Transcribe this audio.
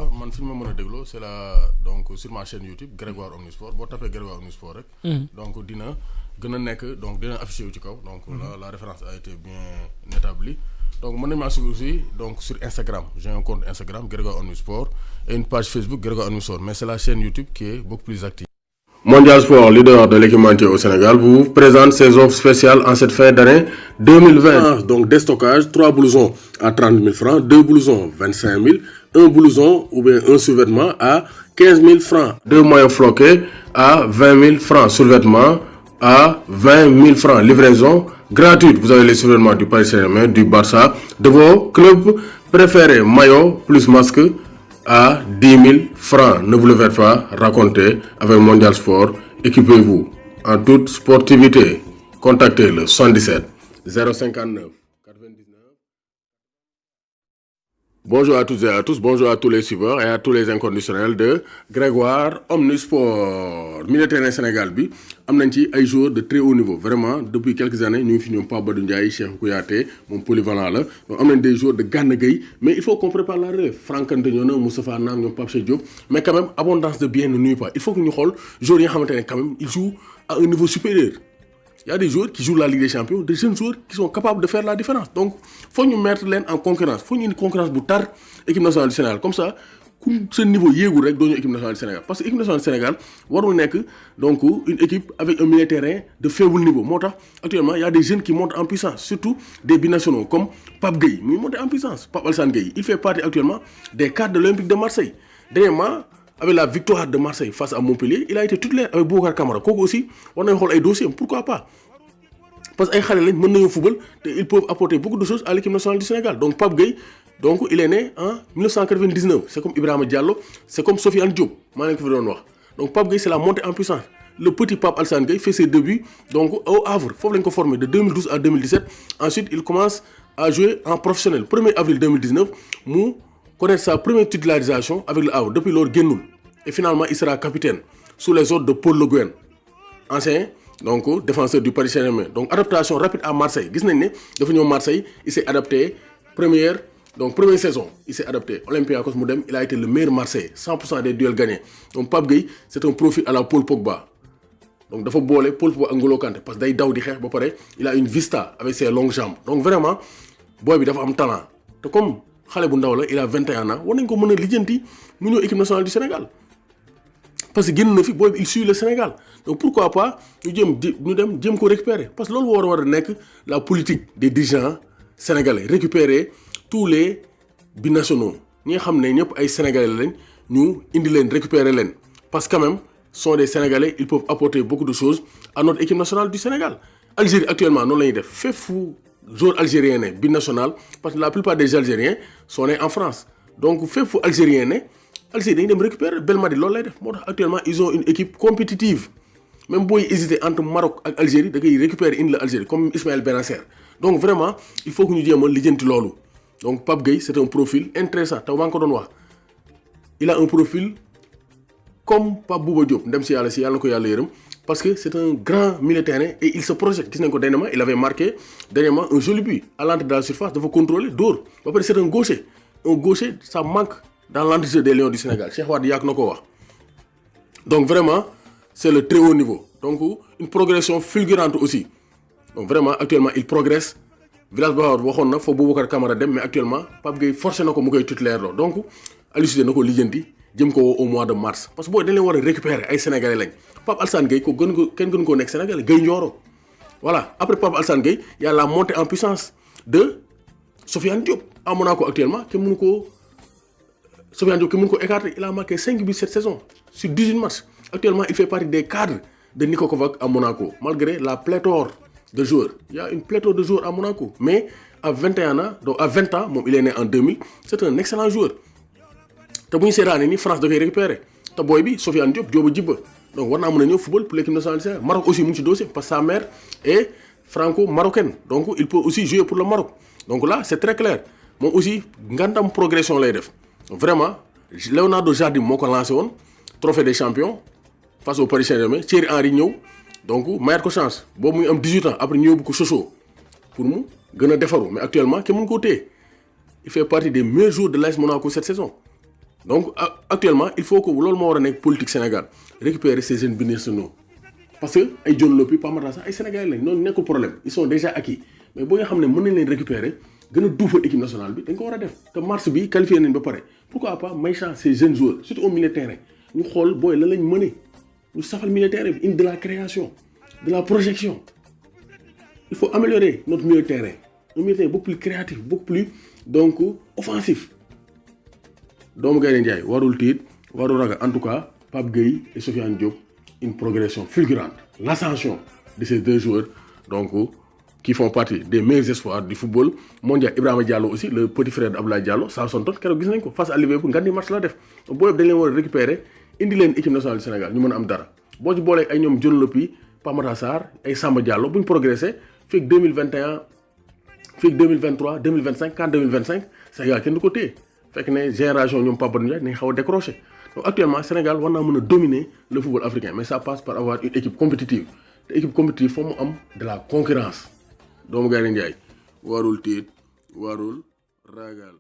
waaw man fi ñu ma mën a dégloo c'est la donc sur ma chaîne YouTube Grégoire Omnisport boo tapee Grégoire Omnisport rek. donc dina gën a nekk donc dina affiché wu ci kaw. donc la référence a été bien établie. donc mën nañu maa suivre aussi donc sur Instagram j'ai un compte Instagram Grégoire Omnisport et une page Facebook Grégoire Omnisport mais c'est la chaîne YouTube qui est beaucoup plus active. Mondial Sport, leader de l'équipementier au Sénégal, vous présente ses offres spéciales en cette fin d'année 2020. Donc des stockages, 3 blousons à 30 000 francs, 2 blousons 25 000, un blouson ou bien un sous-vêtement à 15 000 francs, 2 maillots floqués à 20 000 francs, sous-vêtements à 20 000 francs, livraison gratuite. Vous avez les sous-vêtements du Paris Saint-Germain, du Barça, de vos clubs préférés, maillot plus masque à 10 000 francs. Ne vous le faites pas raconter avec Mondial Sport. Équipez-vous en toute sportivité. Contactez le 77 059 99. Bonjour à toutes et à tous, bonjour à tous les suiveurs et à tous les inconditionnels de Grégoire Omnisport. Milieu terrain Sénégal bi am nañ ci ay joueurs de très haut niveau vraiment depuis quelques années ñu ngi fi ñoom Pape Badou Ndiaye Cheikh Kouyaté moom polyvalent la donc am nañ des joueurs de Gana Gueye mais il faut qu'on prépare la relève. Franck Anta ñoo na Moustapha Nam ñoom Pape Cheikh Diop mais quand même abondance de biens ne nuit pas. Il faut que ñu xool joueurs yi nga xamante ne quand même ils jouent à un niveau supérieur. Il y a des joueurs qui jouent la Ligue des Champions, des jeunes joueurs qui sont capables de faire la différence. Donc, il faut nous mettre en concurrence. Il faut une concurrence pour tard équipe nationale du Sénégal. Comme ça, ce niveau yéegul rek doon équipe nationale du Sénégal. Parce que l'équipe nationale du Sénégal warul nekk donc une équipe avec un milieu terrain de faible niveau. Moo tax actuellement il y a des jeunes qui montent en puissance, surtout des binationaux comme Pape Gueye, muy monter en puissance. Pape Alassane Gueye, il fait partie actuellement des cadres de l'Olympique de Marseille. Dernièrement, avec la victoire de Marseille face à Montpellier, il a été titulaire avec Boubacar Kamara. Kooku aussi war nañu xool ay dossiers pourquoi pas. Parce que ay xale lañ mën nañu football te ils peuvent apporter beaucoup de choses à l'équipe nationale du Sénégal. Donc Pape Gueye, donc il est né en 1999. C'est comme Ibrahima Diallo, c'est comme Sofiane Diop. maa leen ko fi doon wax. Donc Pape Gueye c'est la montée en puissance. Le petit Pape Alassane Gueye fait ses débuts donc au Havre. Foofu lañ ko formé de 2012 à 2017. Ensuite il commence à jouer en professionnel. 1er avril 2019 mu connaître sa première titularisation avec le Havre. Depuis lors génnul. Et finalement il sera capitaine sous les ordres de Paul Le Guen, ancien donc défenseur du Paris Saint-Germain. Donc adaptation rapide à Marseille. Gis nañ ne dafa ñëw Marseille il s'est adapté première saison il s'est adapté Olympiakos mu dem il a été le meilleur Marseillais 100% des duels gagnés. Donc Pape Gueye c'est un profil à la Paul Pogba. Donc dafa boole Paul Pogba ak N'Golo Kanté parce que day daw di xeex ba pare il a une vista avec ses longues jambes. Donc vraiment boy bi dafa am talent te comme xale bu ndaw la il a 21 ans war nañ ko mën a lijjanti mu ñëw équipe nationale du Sénégal. Parce que génn na fi booy il suit le Sénégal donc pourquoi pas ñu dem ko récupérer parce que loolu war a nekk la politique des dirigeants sénégalais récupérer tous les binationaux ñi nga xam ne ñëpp ay sénégalais lañ ñu indi leen récupérer leen parce que quand même sont des sénégalais ils peuvent apporter beaucoup de choses à notre équipe nationale du Sénégal. Algérie actuellement noonu la ñuy def fépp fu joueur algérien ne binational parce que la plupart des Algériens sont nés en France donc fépp fu algérien ne Algérie dañuy dem récupérer Belmadi loolu lay def moo tax actuellement ils ont une équipe compétitive même booy hésiter entre Maroc ak Algérie da ngay récupérer indi la Algérie comme Ismaël Bennacer. Donc vraiment il faut que ñu jéem a lijjanti loolu. Donc Pape Gueye c'est un profil intéressant taw maa ngi ko doon wax il a un profil comme Pape Bouba Diop ndem si yàlla na ko yàlla yërëm parce que c'est un grand milieu de terrain et il se projette. Gis nañ ko dernièrement il avait marqué dernièrement un joli but à l'entrée de la surface dafa contrôler dóor ba pare c'est un gaucher ça manque dans l'entrée des Lions du Sénégal Cheikh Wade yàgg na ko wax. Donc vraiment c'est le très haut niveau donc une progression fulgurante aussi. Donc vraiment actuellement il progresse Villas-Bas waxoon na foofu Boubacar Kamara dem mais actuellement Pape Gueye forcé na ko mu koy titulaire loo donc Aliou Cissé na ko lijjanti jëm ko au mois de mars parce que booy dañ leen war a récupérer ay sénégalais lañ. Pape Alassane Gueye kenn gën koo nekk sénégalais Gueye Nioro voilà après Pape Alassane Gueye y a la montée en puissance de Sofiane Diop à Monaco actuellement kenn mënu ko écarter il a marqué 5 buts cette saison sur 18 matchs. Actuellement il fait partie des cadres de Niko Kovac à Monaco malgré la pléthore de joueurs. Il y a une pléthore de joueurs à Monaco mais à 21 ans donc à 20 ans moom il est né en 2000 c'est un excellent joueur te bu ñu seetaanee ni France da koy récupérer te booy bi Sofiane Diop Diop jibba donc war naa mën a ñëw football pour l'équipe nationale du Sénégal. Maroc aussi mu ngi ci dossier parce que sa mère est franco-marocaine donc il peut aussi jouer pour le Maroc donc là c'est très clair moom aussi ngandam progression lay def vraiment Leonardo Jardim moo ko lancé woon trophée des champions face au Paris Saint-Germain Thierry Henry ñëw donc mayaat ko chance boobu muy am 18 ans après ñëw bu ko Sochaux pour mu gën a defaru mais actuellement kenn mënu koo téye il fait partie des meilleurs joueurs de l'AS Monaco cette saison donc actuellement il faut que loolu moo war a nekk politique Sénégal récupérer ces jeunes binationaux parce que ay John Lopy Pape Matar Sarr ay Sénégalais lañ noonu nekkul problème ils sont déjà acquis mais boo nga xam ne mën nañ leen récupérer gën a duufal équipe nationale bi dañ ko war a def te mars bi qualifié nañ ba pare pourquoi pas may chance ces jeunes joueurs surtout au milieu de terrain ñu xool booy la lañ mëne ñu safal milieu de terrain bi indi de la création de la projection il faut améliorer notre milieu de terrain un milieu de terrain beaucoup plus créatif beaucoup plus donc offensif doomu Gaynde Ndiaye warul tiit warul ragal en tout cas Pape Gueye et Sofiane Diop une progression fulgurante l'ascension de ces deux joueurs donc qui font partie des meilleurs espoirs du football mondial. Ibrahima Diallo aussi le petit frère d'Abdoulaye Diallo Southampton keroog gis nañ ko face à Liverpool nga di match la def booy dañ leen war a récupérer indi leen équipe nationale du Sénégal ñu mën a am dara boo ci boolee ay ñoom John Lopy Pape Matar Sarr ay Samba Diallo bu ñu progressé fekk 2021 fekk 2023 2025 quand 2025 Sénégal kenn du ko téye fekk ne génération ñoom Pape Badou Ndiaye nañ xaw a décroché donc actuellement Sénégal war naa mën a dominer le football africain mais ça passe par avoir une équipe compétitive te équipe compétitive foo mu am de la concurrence doomu Gaynde Ndiaye warul tiit warul ragal